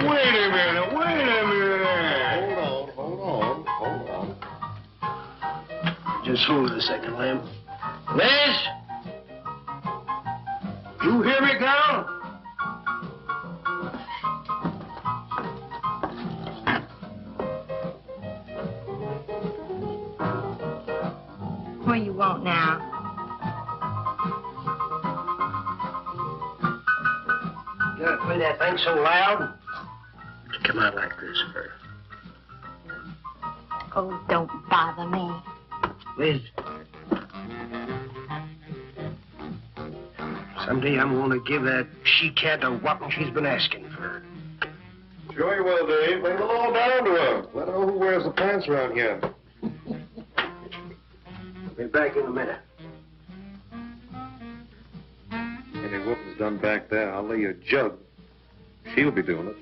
wait a minute. Hold on. Just hold it a second, Lem. Liz? You hear me, girl? What do you want now? You gotta play that thing so loud. Come out like this, Bert. Oh, don't bother me. Liz. Someday I'm gonna give that she-cat the whopping she's been asking for. Sure you will, Dave. Bring it all down to her. Let her know who wears the pants around here. Be back in a minute. Any whooping's done back there, I'll lay you a jug. She'll be doing it.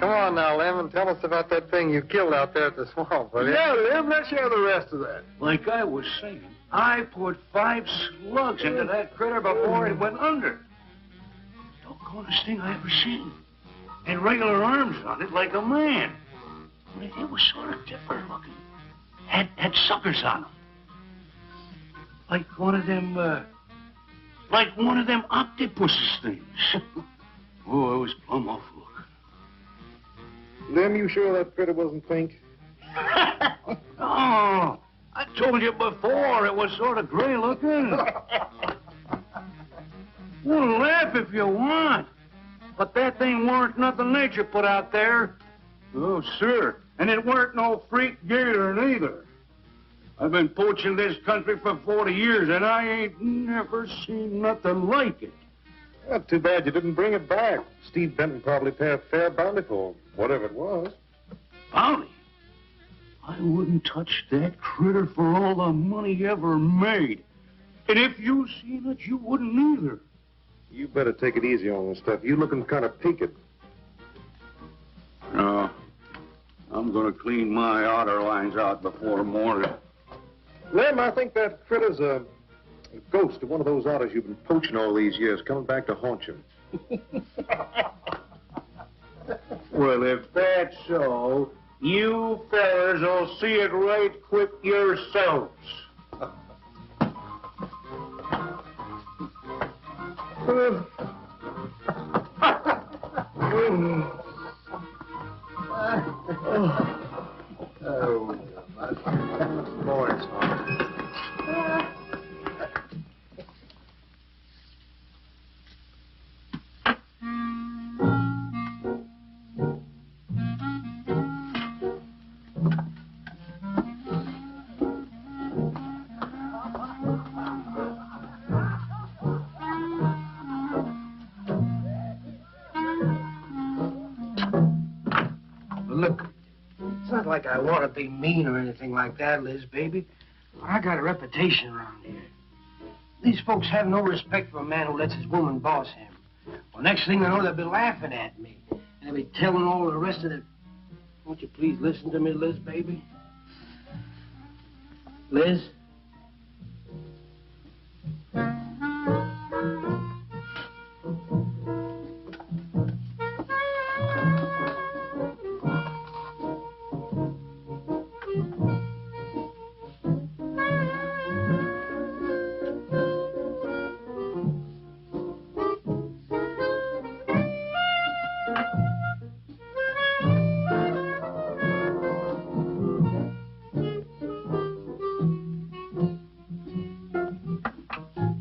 Come on now, Lem, and tell us about that thing you killed out there at the swamp, will you? Yeah, Lem, let's hear the rest of that. Like I was saying, I put 5 slugs into that critter before it went under. Doggonest thing I ever seen. Had regular arms on it like a man. It was sort of different looking. Had suckers on them. Like one of them octopuses things. Oh, it was plumb awful. Lem, you sure that critter wasn't pink? Oh, I told you before it was sort of gray looking. Well, laugh if you want. But that thing weren't nothing nature put out there. Oh, sir. And it weren't no freak gator neither. I've been poaching this country for 40 years, and I ain't never seen nothing like it. Well, too bad you didn't bring it back. Steve Benton probably paid a fair bounty for whatever it was. Bounty? I wouldn't touch that critter for all the money he ever made. And if you seen it, you wouldn't either. You better take it easy on this stuff. You looking kind of peaked. No. I'm gonna clean my outer lines out before morning. Lem, I think that critter's a ghost of one of those otters you've been poaching all these years, coming back to haunt you. Well, if that's so, you fellers will see it right quick yourselves. Look, it's not like I want to be mean or anything like that, Liz, baby. I got a reputation around here. These folks have no respect for a man who lets his woman boss him. Well, next thing they know, they'll be laughing at me. And they'll be telling all the rest of the... Won't you please listen to me, Liz, baby? Liz?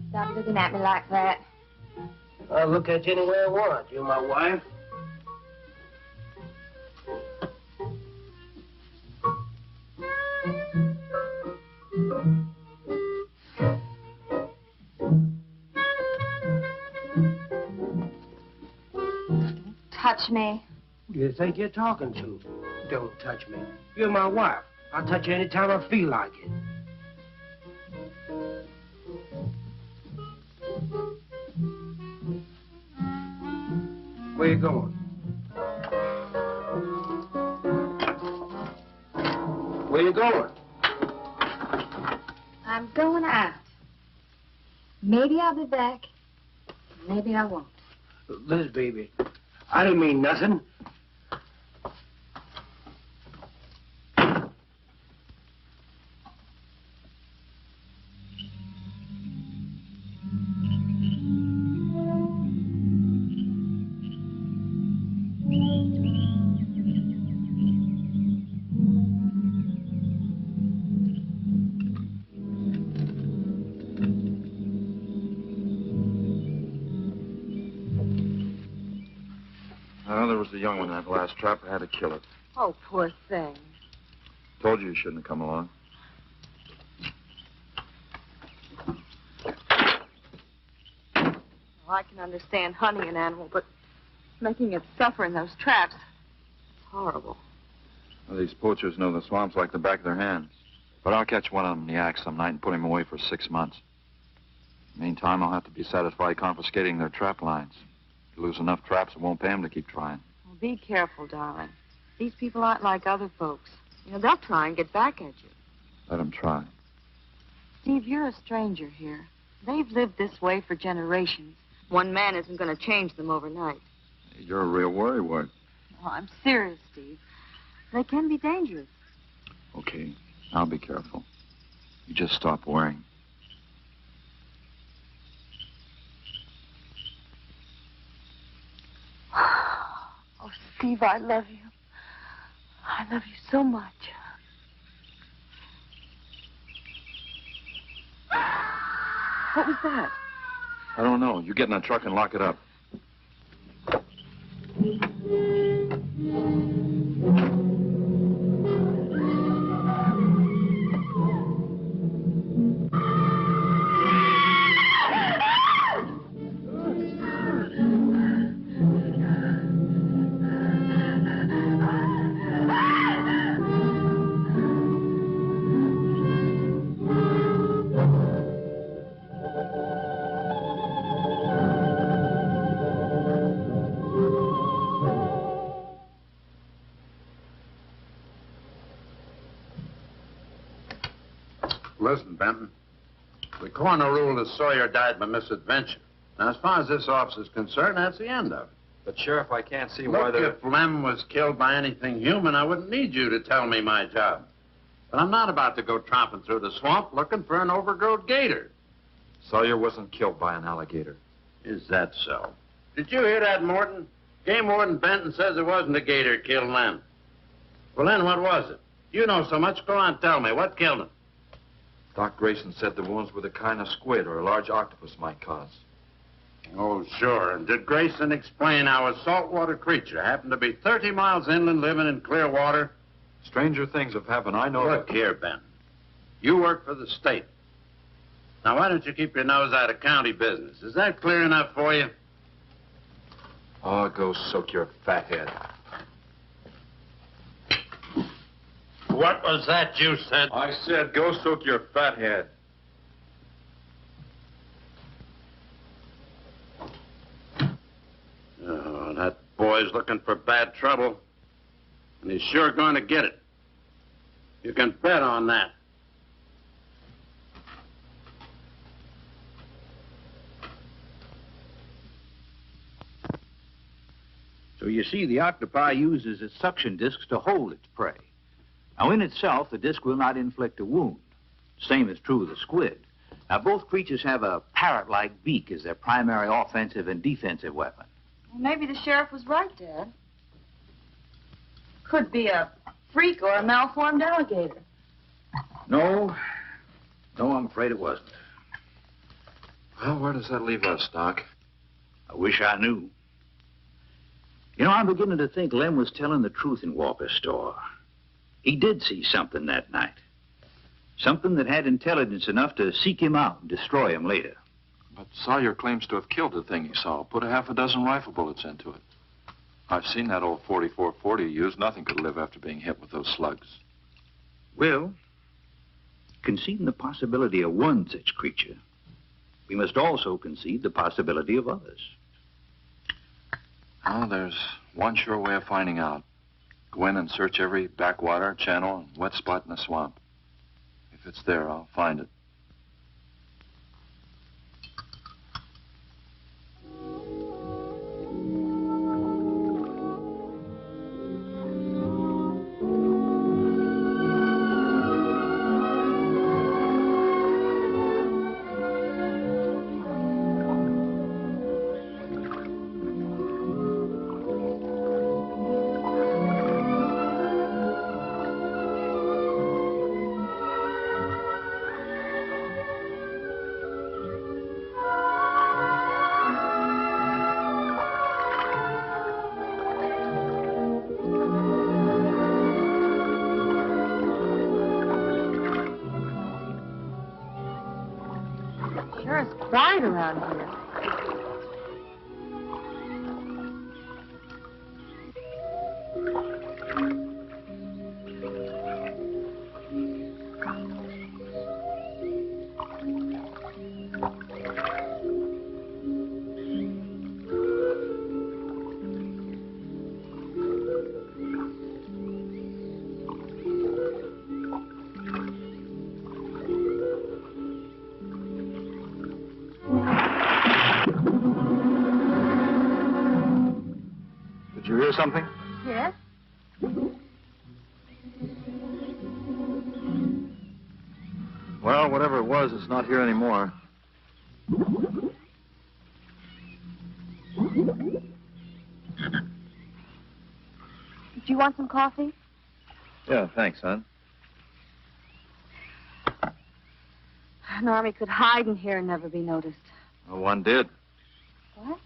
Stop looking at me like that. I'll look at you any way I want. You're my wife. Touch me. Who do you think you're talking to? Don't touch me. You're my wife. I'll touch you any time I feel like it. Where you going? Where you going? I'm going out. Maybe I'll be back. Maybe I won't. Liz, baby, I didn't mean nothing. Well, there was the young one in that last trap. I had to kill it. Oh, poor thing. Told you shouldn't have come along. Well, I can understand hunting an animal, but making it suffer in those traps, it's horrible. Well, these poachers know the swamps like the back of their hands. But I'll catch one of them in the act some night and put him away for 6 months. Meantime, I'll have to be satisfied confiscating their trap lines. If you lose enough traps, it won't pay them to keep trying. Well, be careful, darling. These people aren't like other folks. You know, they'll try and get back at you. Let them try. Steve, you're a stranger here. They've lived this way for generations. One man isn't going to change them overnight. You're a real worrywart. Oh, I'm serious, Steve. They can be dangerous. Okay, I'll be careful. You just stop worrying. Oh, Steve, I love you. I love you so much. What was that? I don't know. You get in that truck and lock it up. Listen, Benton. The coroner ruled that Sawyer died by misadventure. Now, as far as this officer's concerned, that's the end of it. But, Sheriff, I can't see why Look, they're... if Lem was killed by anything human, I wouldn't need you to tell me my job. But I'm not about to go tromping through the swamp looking for an overgrown gator. Sawyer wasn't killed by an alligator. Is that so? Did you hear that, Morton? Game Warden Benton says it wasn't a gator killed Lem. Well, then, what was it? You know so much. Go on, tell me. What killed him? Doc Grayson said the wounds were the kind of squid or a large octopus might cause. Oh, sure. And did Grayson explain how a saltwater creature happened to be 30 miles inland living in clear water? Stranger things have happened. I know. Look here, Ben. You work for the state. Now, why don't you keep your nose out of county business? Is that clear enough for you? Oh, go soak your fat head. What was that you said? I said go soak your fat head. Oh, that boy's looking for bad trouble. And he's sure going to get it. You can bet on that. So you see, the octopi uses its suction discs to hold its prey. Now, in itself, the disc will not inflict a wound. Same is true of the squid. Now, both creatures have a parrot-like beak as their primary offensive and defensive weapon. Well, maybe the sheriff was right, Dad. Could be a freak or a malformed alligator. No, I'm afraid it wasn't. Well, where does that leave us, Doc? I wish I knew. You know, I'm beginning to think Lem was telling the truth in Walker's store. He did see something that night. Something that had intelligence enough to seek him out and destroy him later. But Sawyer claims to have killed the thing he saw. Put a half a dozen rifle bullets into it. I've seen that old 44-40 used. Nothing could live after being hit with those slugs. Well, conceding the possibility of one such creature, we must also concede the possibility of others. Well, there's one sure way of finding out. Go in and search every backwater, channel, and wet spot in the swamp. If it's there, I'll find it. quiet around here. Did you hear something? Yes? Well, whatever it was, it's not here anymore. Do you want some coffee? Yeah, thanks, son. An army could hide in here and never be noticed. Well, one did. What?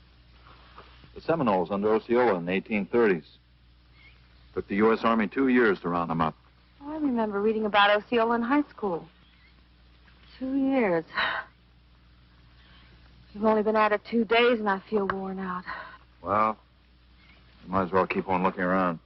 The Seminoles under Osceola in the 1830s. Took the U.S. Army 2 years to round them up. Oh, I remember reading about Osceola in high school. 2 years. You've only been at it 2 days, and I feel worn out. Well, you might as well keep on looking around.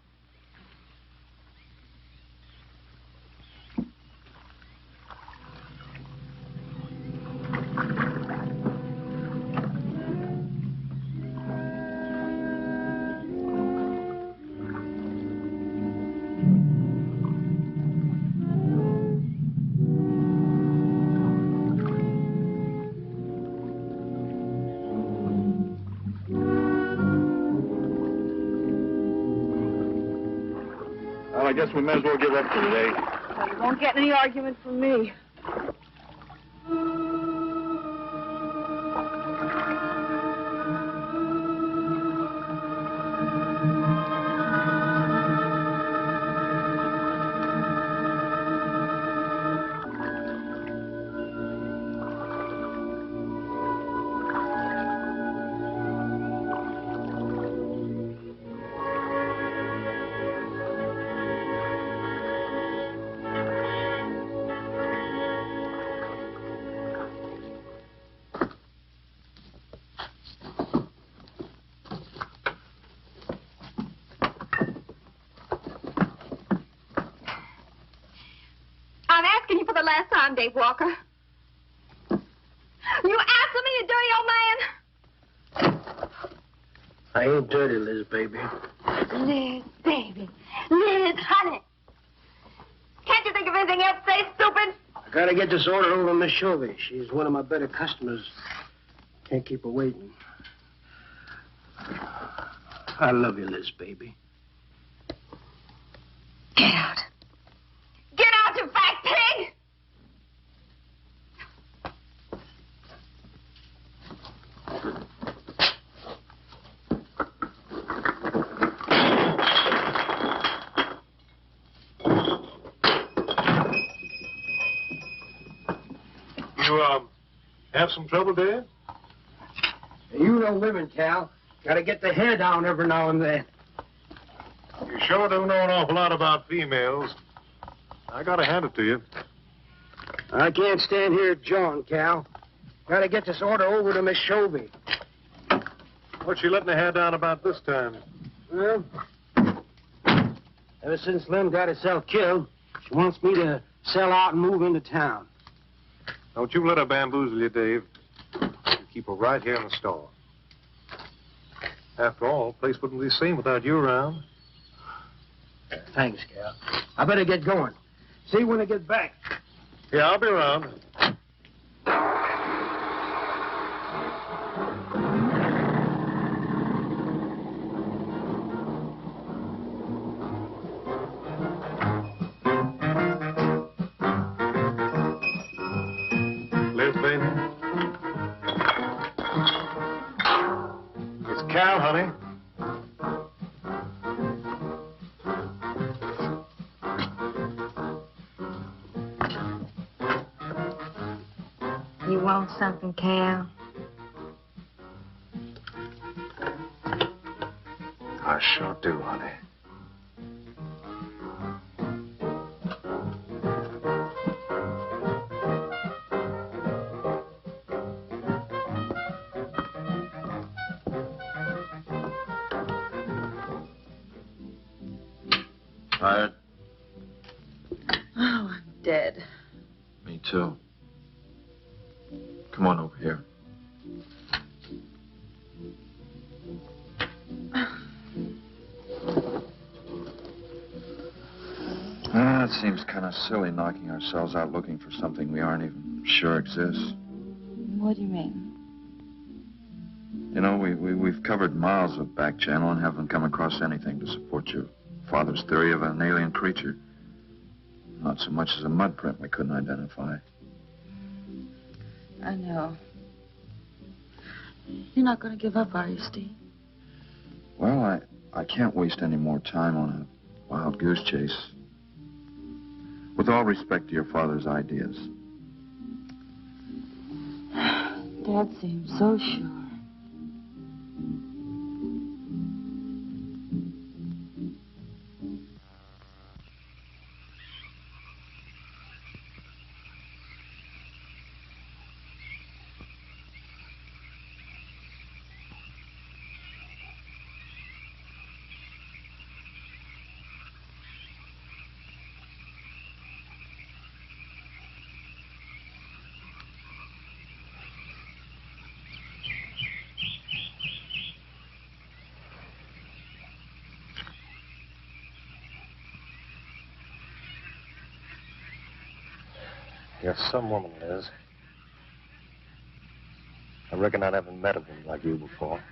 Well, I guess we may as well give up for today. Well, you won't get any argument from me. I'm asking you for the last time, Dave Walker. You answer me, you dirty old man. I ain't dirty, Liz, baby. Liz, baby. Liz, honey. Can't you think of anything else to say, stupid? I gotta get this order over to Miss Shelby. She's one of my better customers. Can't keep her waiting. I love you, Liz, baby. Get out. Get out, you fat pig! You, have some trouble, Dad? You know women, Cal. Gotta get the hair down every now and then. You sure do know an awful lot about females. I gotta hand it to you. I can't stand here jawing, Cal. Gotta get this order over to Miss Shelby. What's she letting the hair down about this time? Well, ever since Lem got herself killed, she wants me to sell out and move into town. Don't you let her bamboozle you, Dave. You keep her right here in the store. After all, the place wouldn't be the same without you around. Thanks, Cal. I better get going. See you when I get back. Yeah, I'll be around. Liz, baby. It's Cal, honey. You want something, Cal? I sure do, honey. Tired? Oh, I'm dead. Me too. Come on over here. It seems kind of silly knocking ourselves out looking for something we aren't even sure exists. What do you mean? You know, we've covered miles of back channel and haven't come across anything to support your father's theory of an alien creature. Not so much as a mud print we couldn't identify. I know. You're not going to give up, are you, Steve? Well, I can't waste any more time on a wild goose chase. With all respect to your father's ideas. Dad seems so sure. You're some woman, Liz. I reckon I never met a woman like you before.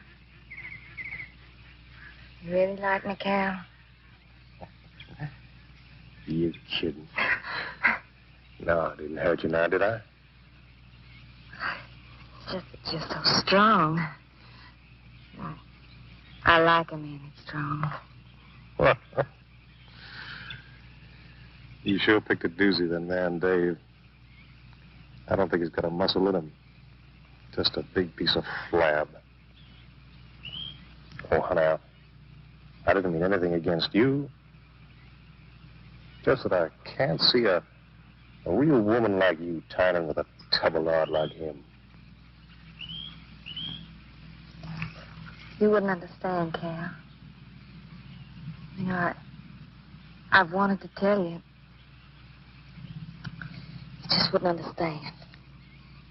You really like me, Cal? You kidding? No, I didn't hurt you now, did I? It's just that you're so strong. I like a man that's strong. You sure picked a doozy, that man, Dave. I don't think he's got a muscle in him. Just a big piece of flab. Oh, honey, I didn't mean anything against you. Just that I can't see a real woman like you tying with a tubby-lard like him. You wouldn't understand, Cal. You know, I've wanted to tell you. You just wouldn't understand.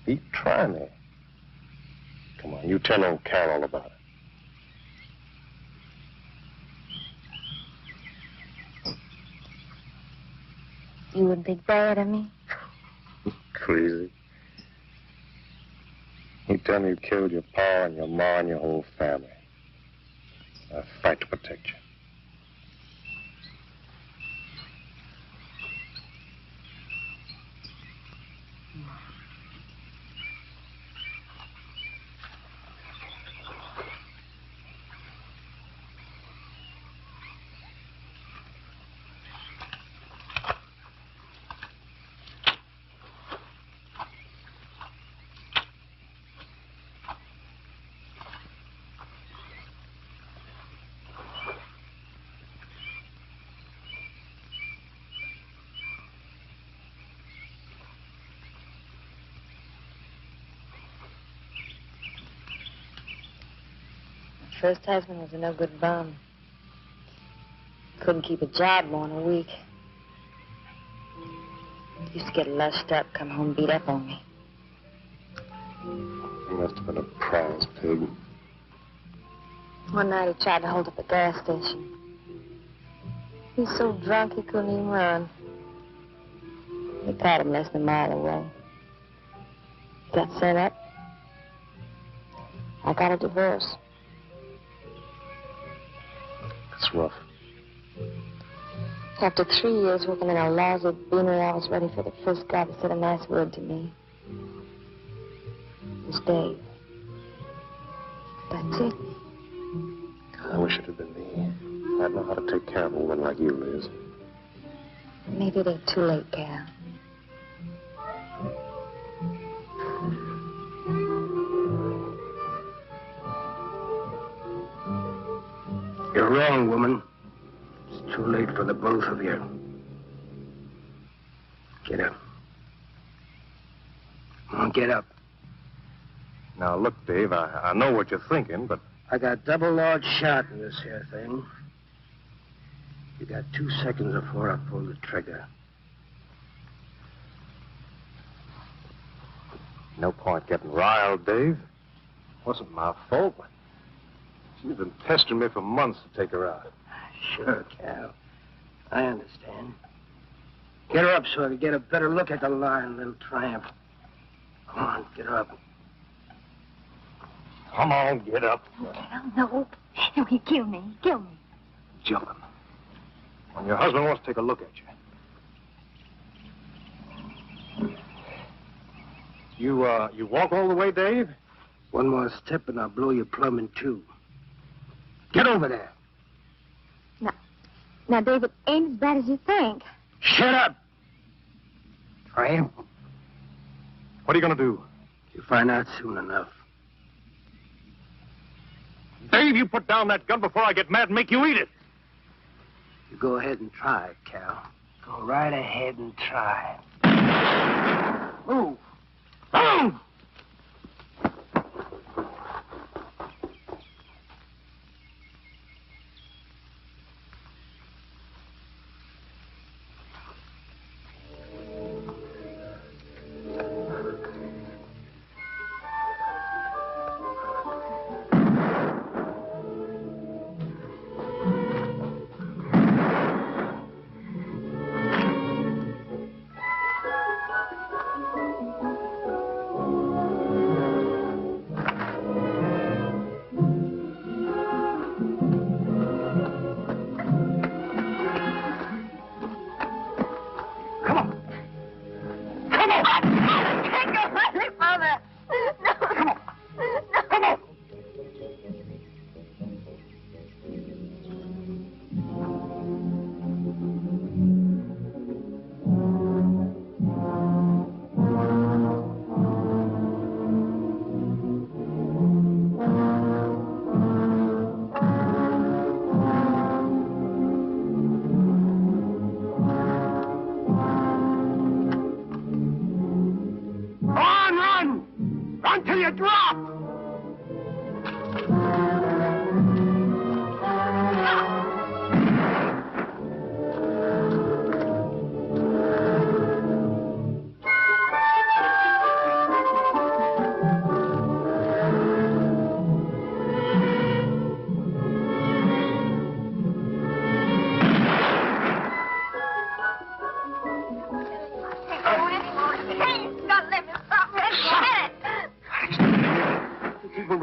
Pete, try me. Come on, you tell old Cal all about it. You wouldn't think bad of me? Crazy. You tell me you killed your pa and your ma and your whole family. I fight to protect you. First husband was a no-good bum. Couldn't keep a job more than a week. Used to get lushed up, come home beat up on me. He must have been a prize pig. One night he tried to hold up a gas station. He was so drunk he couldn't even run. We caught him less than a mile away. Got sent up. I got a divorce. That's rough. After 3 years working in a lousy beanery, I was ready for the first guy to said a nice word to me. It was Dave. That's it. I wish it had been me. I'd know how to take care of a woman like you, Liz. Maybe it ain't too late, Cal. You're wrong, woman. It's too late for the both of you. Get up. Come on, get up. Now, look, Dave, I know what you're thinking, but... I got double large shot in this here thing. You got 2 seconds before I pull the trigger. No point getting riled, Dave. Wasn't my fault. She's been pestering me for months to take her out. Sure, Cal. I understand. Get her up so I can get a better look at the lying little tramp. Come on, get her up. Come on, get up. Cal, no. No, he killed me. He killed me. Jumping. When your husband wants to take a look at you. You walk all the way, Dave? One more step and I'll blow your plumb in two. Get over there. Now, David, ain't as bad as you think. Shut up! Tramp. What are you going to do? You'll find out soon enough. Dave, you put down that gun before I get mad and make you eat it. You go ahead and try it, Cal. Go right ahead and try it. Move. Move!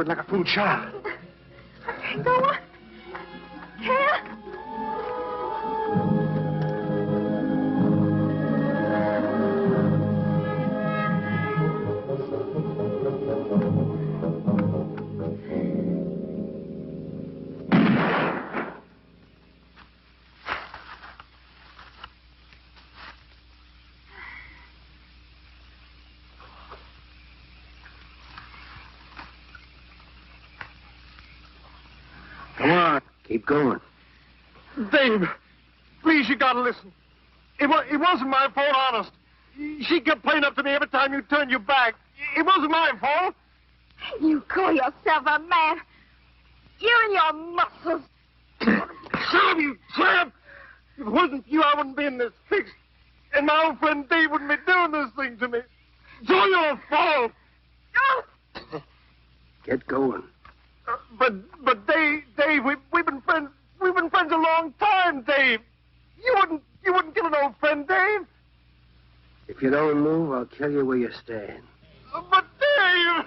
Like a fool child. Go on. Cal. Keep going. Dave, please, you gotta listen. It wasn't my fault, honest. She kept playing up to me every time you turned your back. It wasn't my fault. You call yourself a man. You and your muscles. Shut you tramp! If it wasn't for you, I wouldn't be in this fix. And my old friend Dave wouldn't be doing this thing to me. It's all your fault. Get going. But Dave, we've been friends. We've been friends a long time, Dave. You wouldn't kill an old friend, Dave. If you don't move, I'll kill you where you stand. But Dave!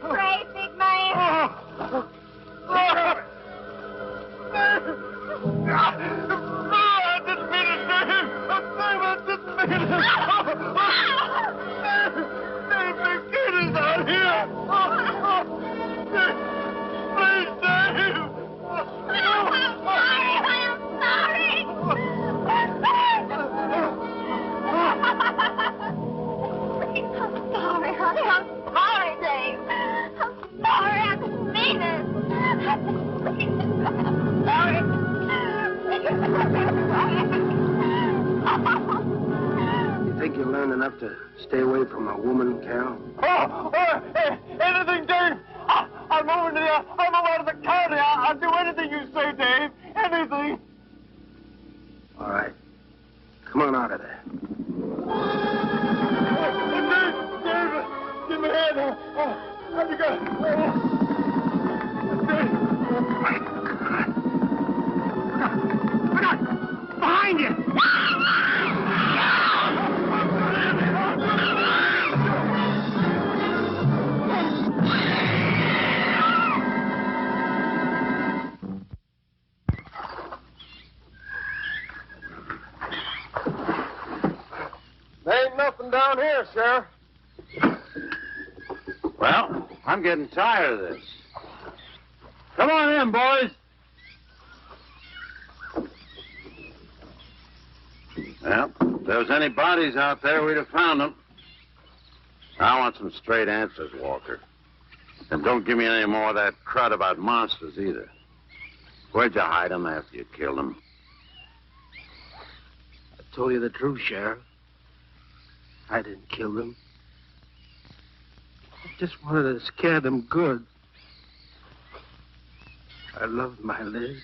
Pray, big man. I didn't mean it, Dave. I didn't mean it. Dave, the kid is out here. Please, Dave. I'm sorry. Honey. I'm sorry, Dave. I'm sorry. I didn't mean it. I'm sorry. You think you learned enough to stay away from a woman, Carol? Anything, Dave. I'll move out of the county. I'll do anything you say, Dave. anything. All right. Come on out of there. David, give me a hand. Have you got... My God. Look out! Behind you! There ain't nothing down here, Sheriff. Well, I'm getting tired of this. Come on in, boys. Well, if there was any bodies out there, we'd have found them. I want some straight answers, Walker. And don't give me any more of that crud about monsters, either. Where'd you hide them after you killed them? I told you the truth, Sheriff. I didn't kill them. I just wanted to scare them good. I loved my Liz.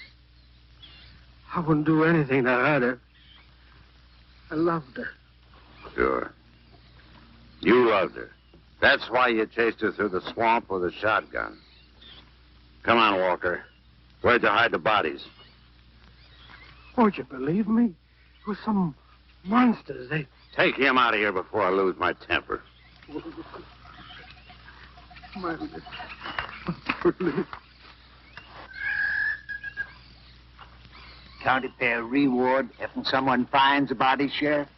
I wouldn't do anything to hurt her. I loved her. Sure. You loved her. That's why you chased her through the swamp with a shotgun. Come on, Walker. Where'd you hide the bodies? Won't you believe me? It was some monsters. They... Take him out of here before I lose my temper. My Liz. County fair reward if someone finds a body, Sheriff?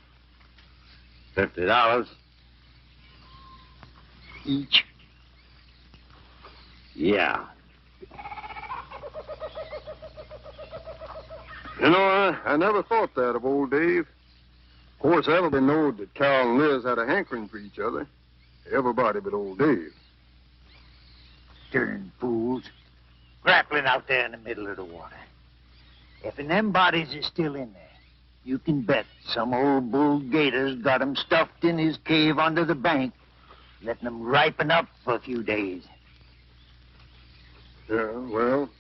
$50. Each. Yeah. You know, I never thought that of old Dave. Of course, everybody knowed that Carol and Liz had a hankering for each other. Everybody but old Dave. Darn fools. Grappling out there in the middle of the water. If them bodies is still in there, you can bet some old bull gator's got 'em stuffed in his cave under the bank, letting them ripen up for a few days. Yeah, well,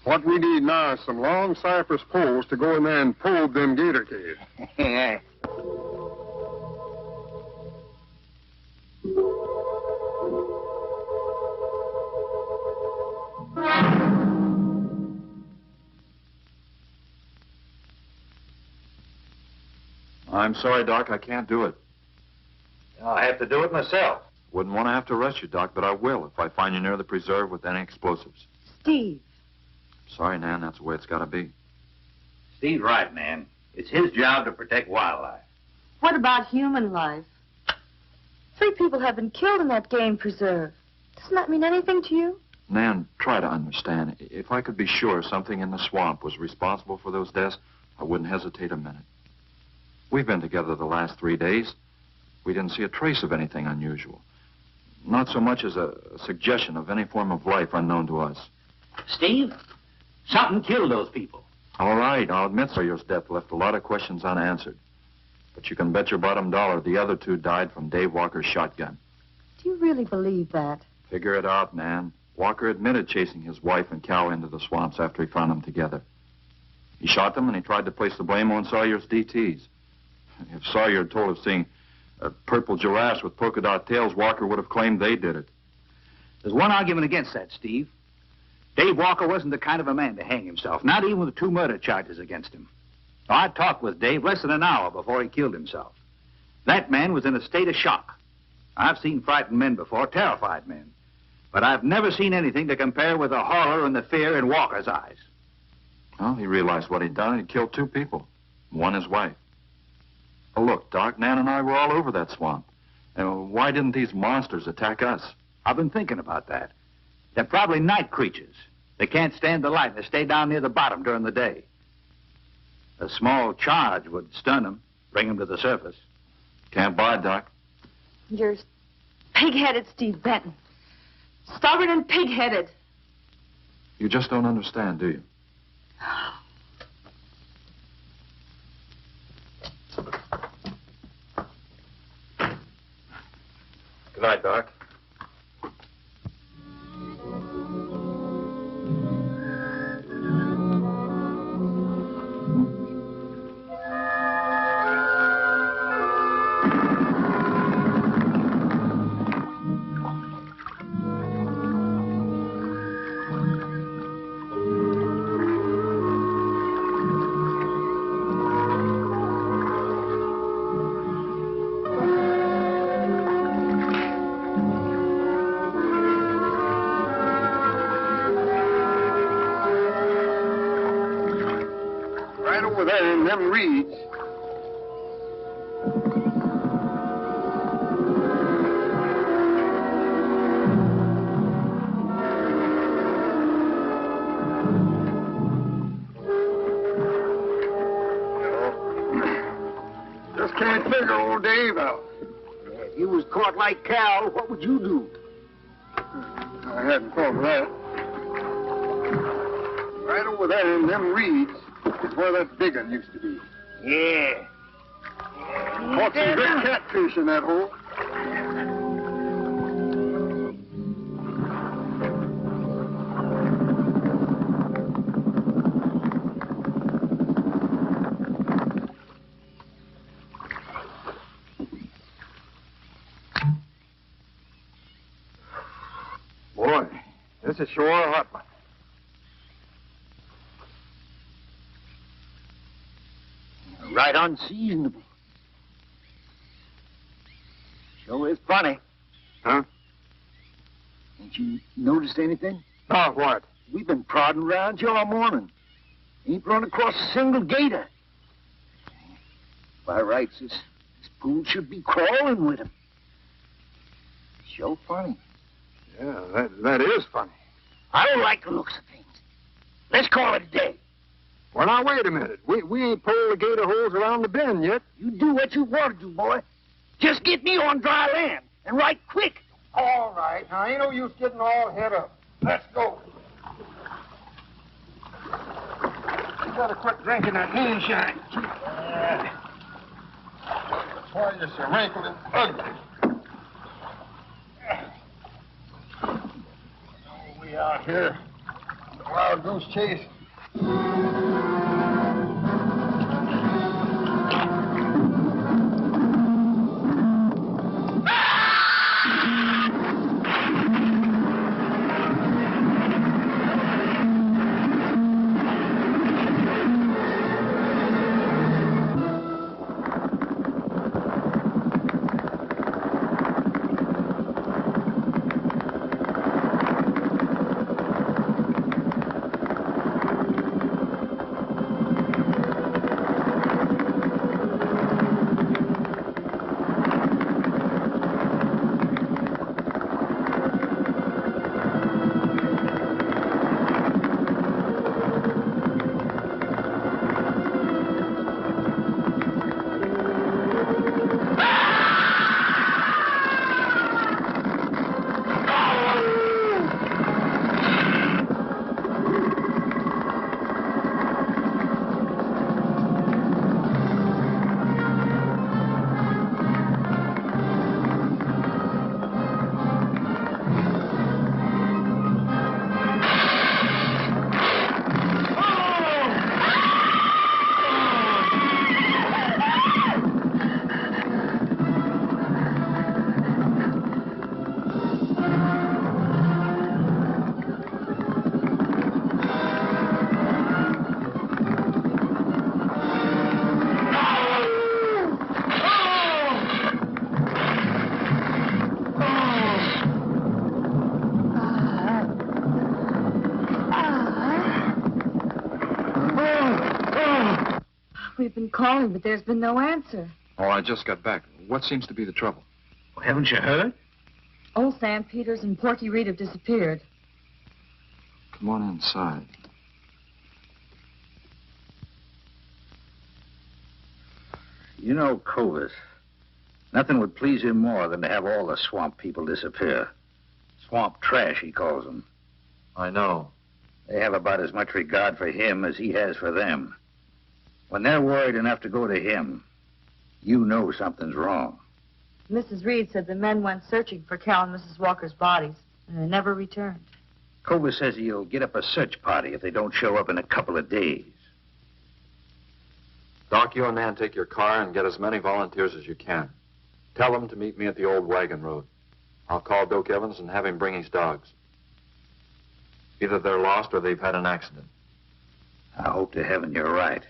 what we need now is some long cypress poles to go in there and probe them gator caves. Yeah. I'm sorry, Doc, I can't do it. I have to do it myself. Wouldn't want to have to arrest you, Doc, but I will if I find you near the preserve with any explosives. Steve. Sorry, Nan, that's the way it's got to be. Steve's right, man. It's his job to protect wildlife. What about human life? 3 people have been killed in that game preserve. Doesn't that mean anything to you? Nan, try to understand. If I could be sure something in the swamp was responsible for those deaths, I wouldn't hesitate a minute. We've been together the last 3 days. We didn't see a trace of anything unusual. Not so much as a suggestion of any form of life unknown to us. Steve, something killed those people. All right, I'll admit Sawyer's death left a lot of questions unanswered. But you can bet your bottom dollar the other 2 died from Dave Walker's shotgun. Do you really believe that? Figure it out, Nan. Walker admitted chasing his wife and cow into the swamps after he found them together. He shot them and he tried to place the blame on Sawyer's DTs. If Sawyer had told of seeing purple giraffes with polka dot tails, Walker would have claimed they did it. There's one argument against that, Steve. Dave Walker wasn't the kind of a man to hang himself, not even with 2 murder charges against him. I talked with Dave less than an hour before he killed himself. That man was in a state of shock. I've seen frightened men before, terrified men. But I've never seen anything to compare with the horror and the fear in Walker's eyes. Well, he realized what he'd done. He'd killed 2 people, one his wife. Well, look, Doc, Nan and I were all over that swamp. And why didn't these monsters attack us? I've been thinking about that. They're probably night creatures. They can't stand the light. They stay down near the bottom during the day. A small charge would stun them, bring them to the surface. Can't buy, Doc. You're pig-headed, Steve Benton. Stubborn and pig-headed. You just don't understand, do you? Good night, Doc. there in them reeds. Just can't figure old Dave out. If you was caught like Cal, what would you do? I hadn't thought of that. Right over there in them reeds is where that big one used to be. Yeah. Caught some big catfish in that hole. Boy, this is sure a hot one. Right unseasonable. Sure is funny. Huh? Ain't you noticed anything? Oh, what? We've been prodding around here all morning. Ain't run across a single gator. By rights, this pool should be crawling with him. Sure funny. Yeah, that is funny. I don't like the looks of things. Let's call it a day. Well, now, wait a minute. We ain't pulled the gator holes around the bend yet. You do what you want to do, boy. Just get me on dry land, and right quick. All right. Now, ain't no use getting all head up. Let's go. You better quit drinking that moonshine. That's why you're so wrinkled and ugly. We out here, wild goose chase. We've been calling, but there's been no answer. Oh, I just got back. What seems to be the trouble? Well, haven't you heard? Old Sam Peters and Porky Reed have disappeared. Come on inside. You know, Cobus, nothing would please him more than to have all the swamp people disappear. Swamp trash, he calls them. I know. They have about as much regard for him as he has for them. When they're worried enough to go to him, you know something's wrong. Mrs. Reed said the men went searching for Cal and Mrs. Walker's bodies, and they never returned. Cobus says he'll get up a search party if they don't show up in a couple of days. Doc, you and Nan take your car and get as many volunteers as you can. Tell them to meet me at the old wagon road. I'll call Doak Evans and have him bring his dogs. Either they're lost or they've had an accident. I hope to heaven you're right.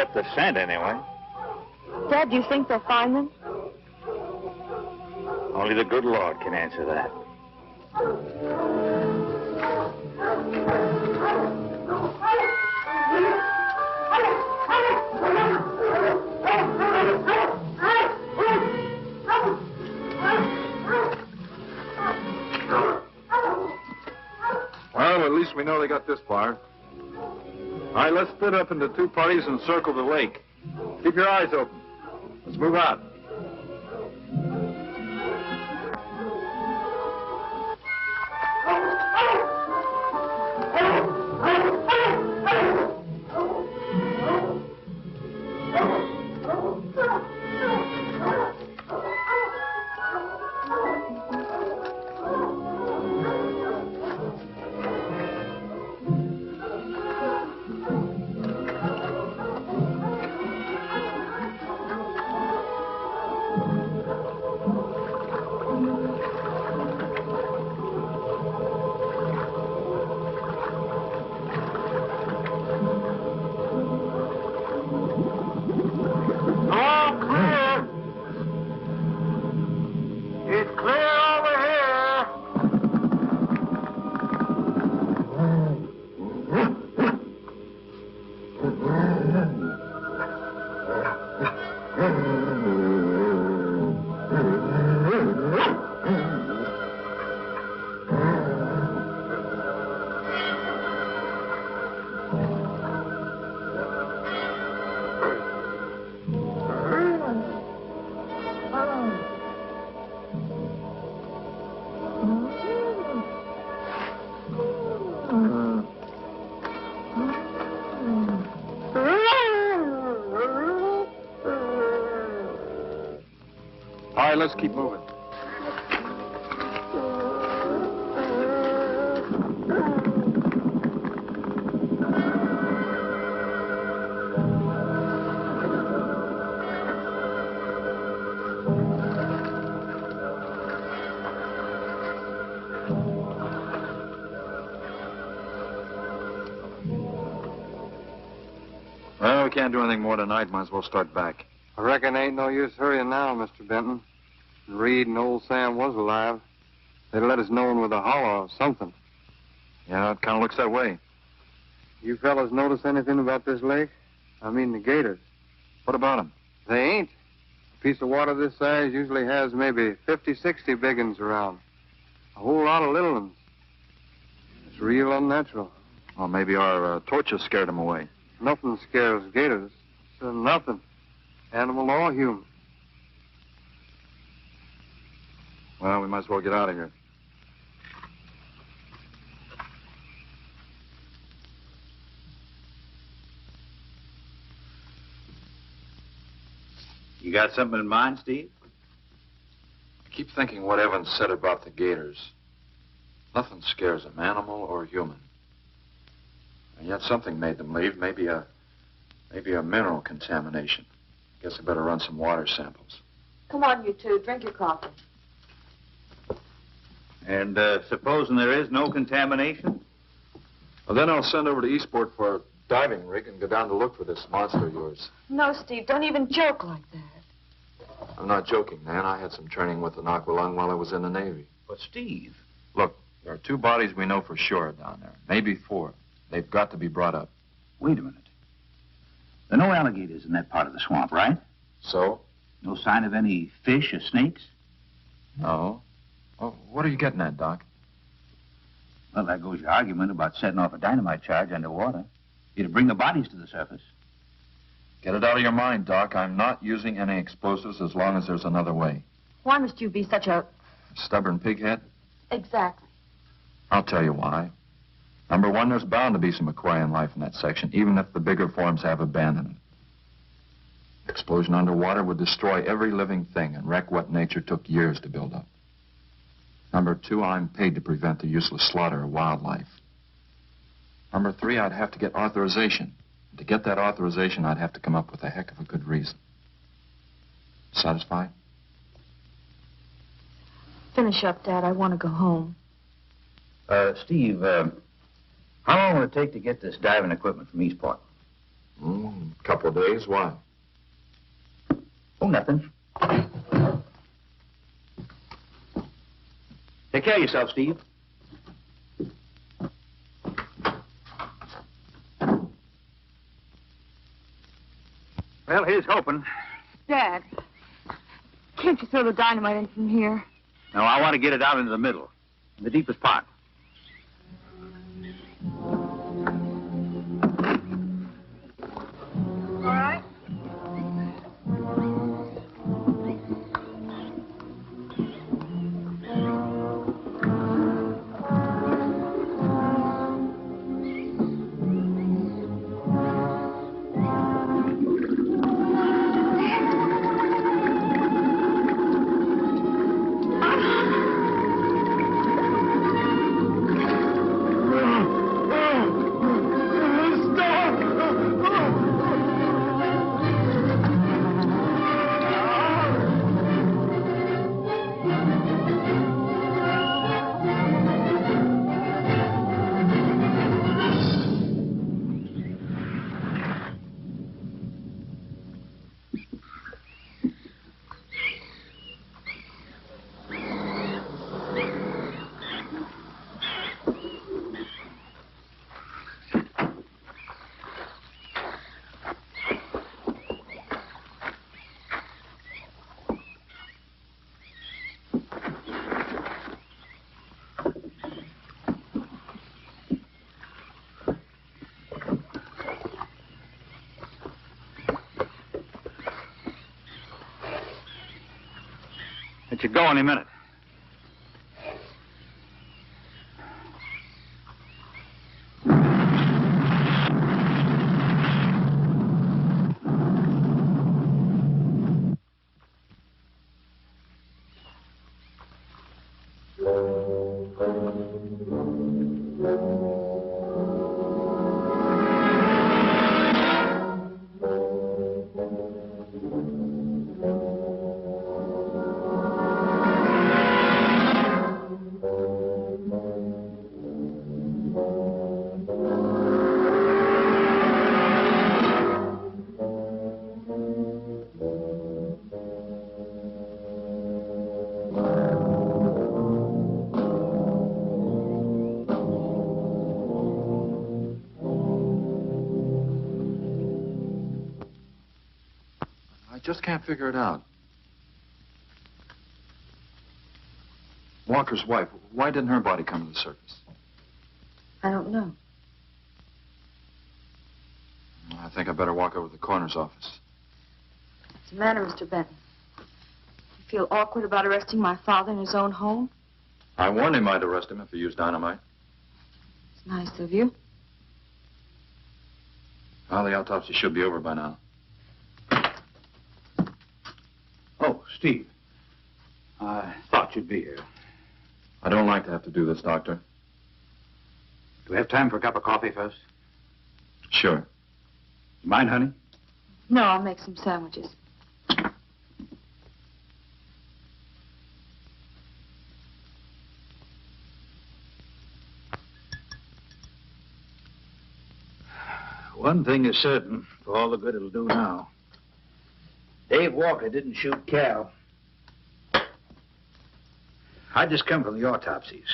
up the scent anyway. Dad, do you think they'll find them? Only the good Lord can answer that. Well, at least we know they got this far. All right, let's split up into two parties and circle the lake. Keep your eyes open. Let's move out. All right, let's keep moving. Well, we can't do anything more tonight. Might as well start back. I reckon ain't no use hurrying now, Mr. Benton. Reed and old Sam was alive. They'd let us know with a holler or something. Yeah, it kind of looks that way. You fellas notice anything about this lake? I mean the gators. What about them? They ain't. A piece of water this size usually has maybe 50, 60 big uns around. A whole lot of little ones. It's real unnatural. Well, maybe our torches scared them away. Nothing scares gators. Nothing. Animal or human. Well, we might as well get out of here. You got something in mind, Steve? I keep thinking what Evans said about the gators. Nothing scares them, animal or human. And yet something made them leave. Maybe a mineral contamination. Guess I better run some water samples. Come on, you two. Drink your coffee. And supposing there is no contamination? Well, then I'll send over to Eastport for a diving rig and go down to look for this monster of yours. No, Steve, don't even joke like that. I'm not joking, man. I had some training with an aqualung while I was in the Navy. But, Steve... Look, there are 2 bodies we know for sure down there. Maybe 4. They've got to be brought up. Wait a minute. There are no alligators in that part of the swamp, right? So? No sign of any fish or snakes? No. Well, what are you getting at, Doc? Well, there goes your argument about setting off a dynamite charge underwater. It'll bring the bodies to the surface. Get it out of your mind, Doc. I'm not using any explosives as long as there's another way. Why must you be such a... Stubborn pighead? Exactly. I'll tell you why. Number 1, there's bound to be some aquarian life in that section, even if the bigger forms have abandoned it. Explosion underwater would destroy every living thing and wreck what nature took years to build up. Number 2, I'm paid to prevent the useless slaughter of wildlife. Number 3, I'd have to get authorization. To get that authorization, I'd have to come up with a heck of a good reason. Satisfied? Finish up, Dad. I want to go home. Steve, how long will it take to get this diving equipment from Eastport? Couple of days. Why? Oh, nothing. Take care of yourself, Steve. Well, here's hoping. Dad, can't you throw the dynamite in from here? No, I want to get it out into the middle, in the deepest part. All right. Let you go any minute. I just can't figure it out. Walker's wife, why didn't her body come to the surface? I don't know. I think I better walk over to the coroner's office. What's the matter, Mr. Benton? You feel awkward about arresting my father in his own home? I warned him I'd arrest him if he used dynamite. It's nice of you. Well, the autopsy should be over by now. Oh, Steve. I thought you'd be here. I don't like to have to do this, Doctor. Do we have time for a cup of coffee first? Sure. You mind, honey? No, I'll make some sandwiches. One thing is certain, for all the good it'll do now. Dave Walker didn't shoot Cal. I just come from the autopsies.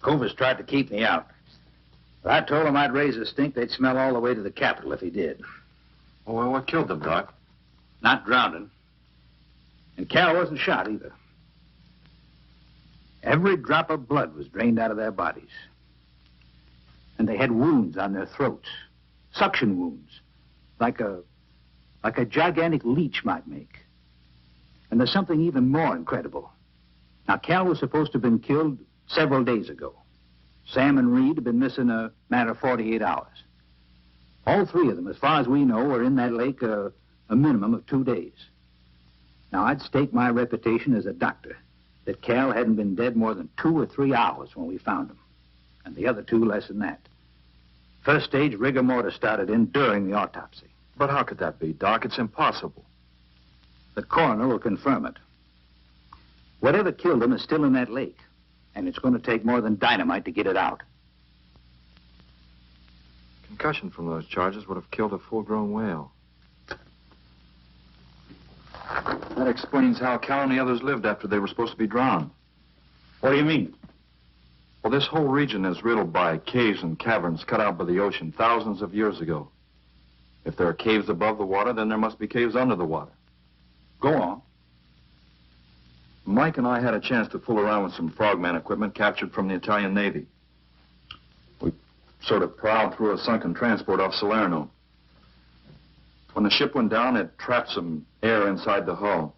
Covers tried to keep me out. But I told him I'd raise a stink they'd smell all the way to the Capitol if he did. Well, what killed them, Doc? Not drowning. And Cal wasn't shot either. Every drop of blood was drained out of their bodies. And they had wounds on their throats. Suction wounds. Like a gigantic leech might make. And there's something even more incredible. Now, Cal was supposed to have been killed several days ago. Sam and Reed have been missing a matter of 48 hours. All three of them, as far as we know, were in that lake a minimum of 2 days. Now, I'd stake my reputation as a doctor that Cal hadn't been dead more than 2 or 3 hours when we found him. And the other two less than that. First stage rigor mortis started in during the autopsy. But how could that be, Doc? It's impossible. The coroner will confirm it. Whatever killed him is still in that lake. And it's going to take more than dynamite to get it out. concussion from those charges would have killed a full-grown whale. That explains how Cal and the others lived after they were supposed to be drowned. What do you mean? Well, this whole region is riddled by caves and caverns cut out by the ocean thousands of years ago. If there are caves above the water, then there must be caves under the water. Go on. Mike and I had a chance to fool around with some frogman equipment captured from the Italian Navy. We sort of prowled through a sunken transport off Salerno. When the ship went down, it trapped some air inside the hull.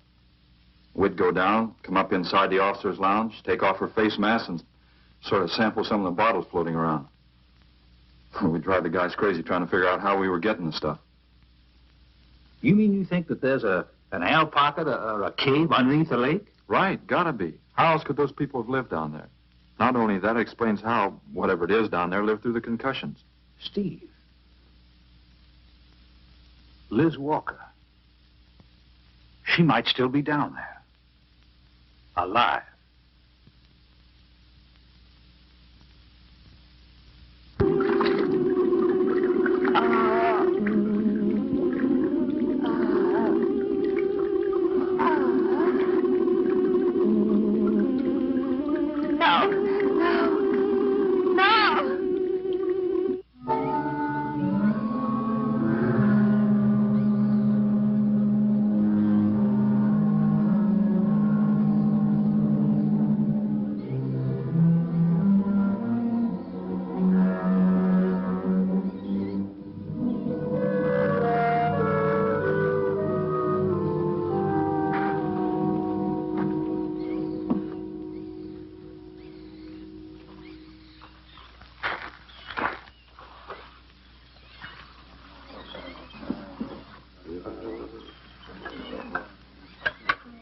We'd go down, come up inside the officer's lounge, take off her face mask, and sort of sample some of the bottles floating around. We'd drive the guys crazy trying to figure out how we were getting the stuff. You mean you think that there's an air pocket or a cave underneath the lake? Right, gotta be. How else could those people have lived down there? Not only that, it explains how, whatever it is down there, lived through the concussions. Steve. Liz Walker. She might still be down there. Alive.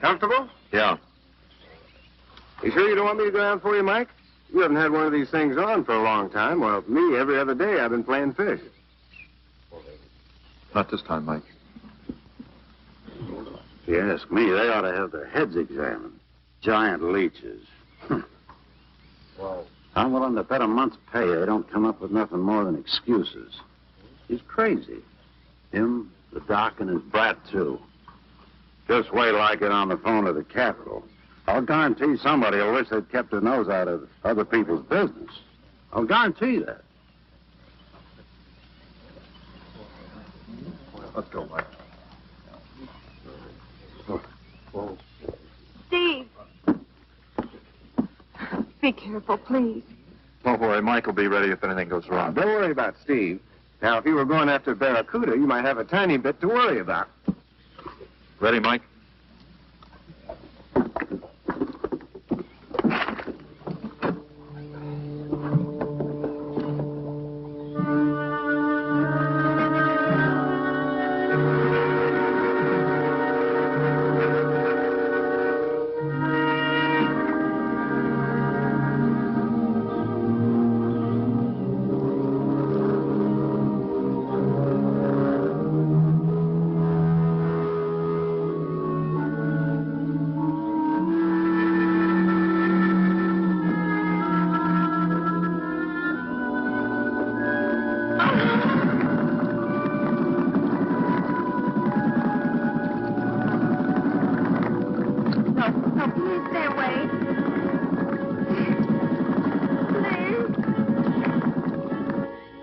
Comfortable? Yeah. You sure you don't want me to go down for you, Mike? You haven't had one of these things on for a long time. Well, me, every other day I've been playing fish. Not this time, Mike. If you ask me, they ought to have their heads examined. Giant leeches. I'm willing to bet a month's pay they don't come up with nothing more than excuses. He's crazy. Him, the doc, and his brat, too. Just wait till I get on the phone to the Capitol. I'll guarantee somebody will wish they'd kept their nose out of other people's business. I'll guarantee that. Let's go, Mike. Steve. Be careful, please. Don't worry, Mike will be ready if anything goes wrong. Don't worry about Steve. Now, if you were going after Barracuda, you might have a tiny bit to worry about. Ready, Mike?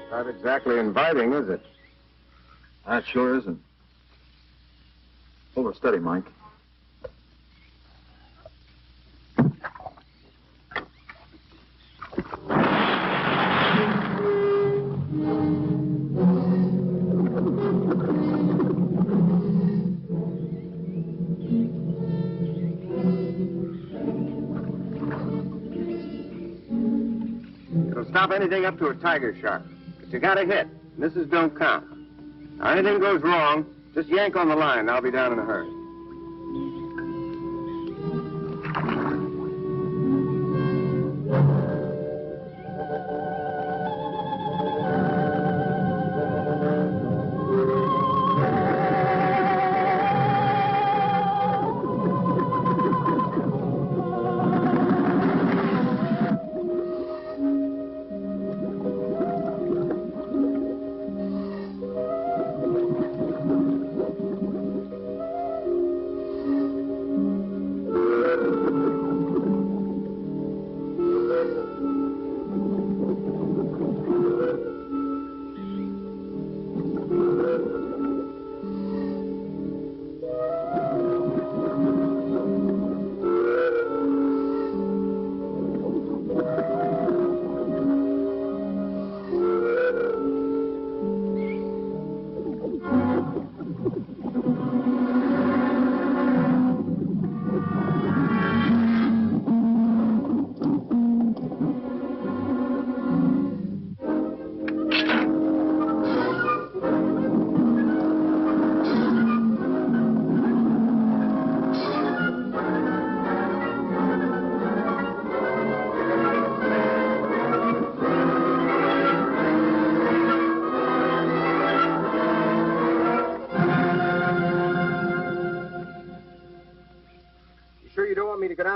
Not exactly inviting, is it? That sure isn't. Hold her steady, Mike. It'll stop anything up to a tiger shark. But you got a hit. Misses don't count. Now, anything goes wrong, just yank on the line, and I'll be down in a hurry.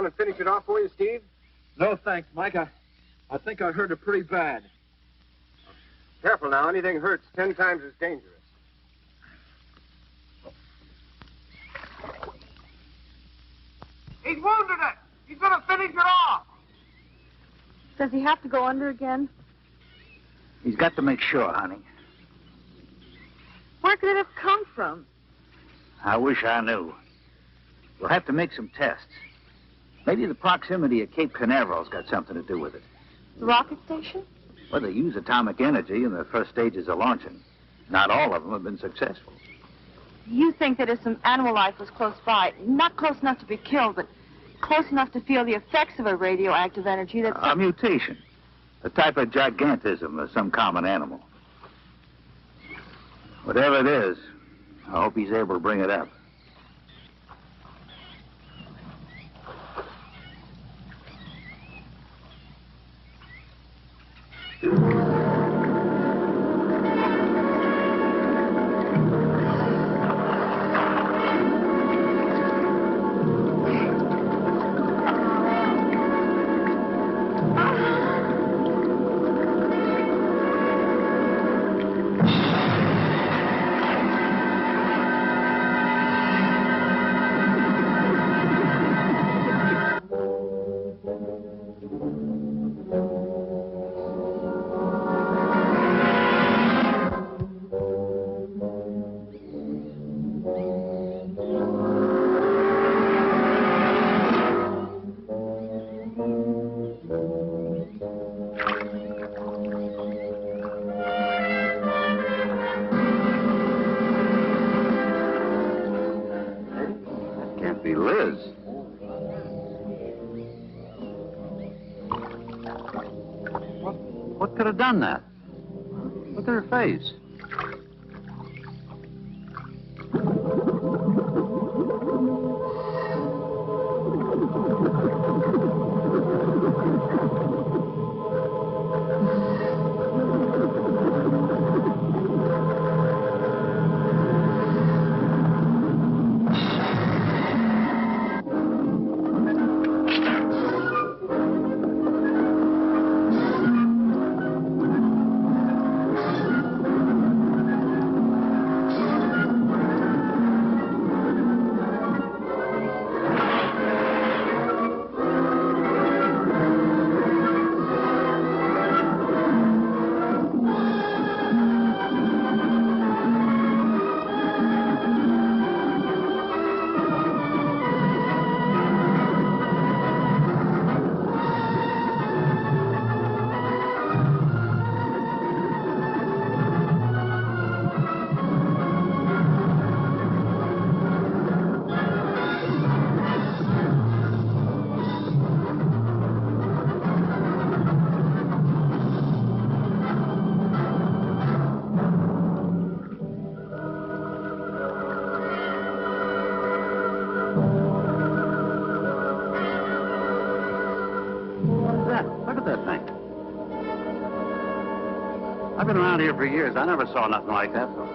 down and finish it off for you, Steve? No, thanks, Mike. I think I hurt it pretty bad. Careful now. Anything hurts 10 times as dangerous. He's wounded it. He's going to finish it off. Does he have to go under again? He's got to make sure, honey. Where could it have come from? I wish I knew. We'll have to make some tests. Maybe the proximity of Cape Canaveral's got something to do with it. The rocket station? Well, they use atomic energy in the first stages of launching. Not all of them have been successful. You think that if some animal life was close by, not close enough to be killed, but close enough to feel the effects of a radioactive energy that... A mutation. A type of gigantism of some common animal. Whatever it is, I hope he's able to bring it up. What could have done that? Look at her face. I've been around here for years. I never saw nothing like that before.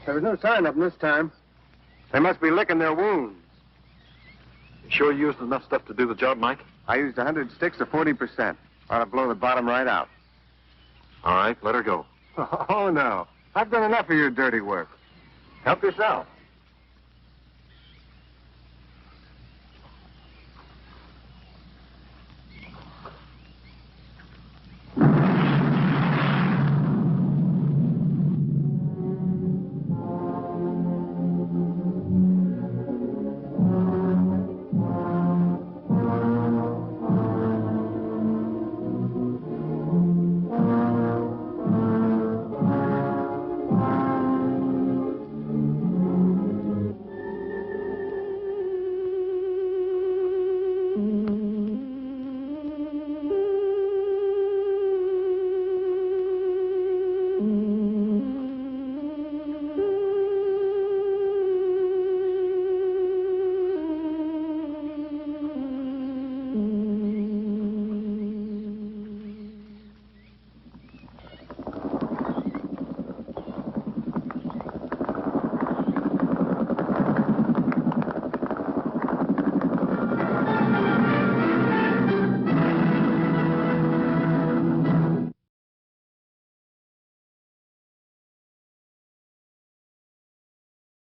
There was no sign of them this time. They must be licking their wounds. You sure you used enough stuff to do the job, Mike? I used 100 sticks of 40%. Ought to blow the bottom right out. All right, let her go. Oh, no. I've done enough of your dirty work. Help yourself.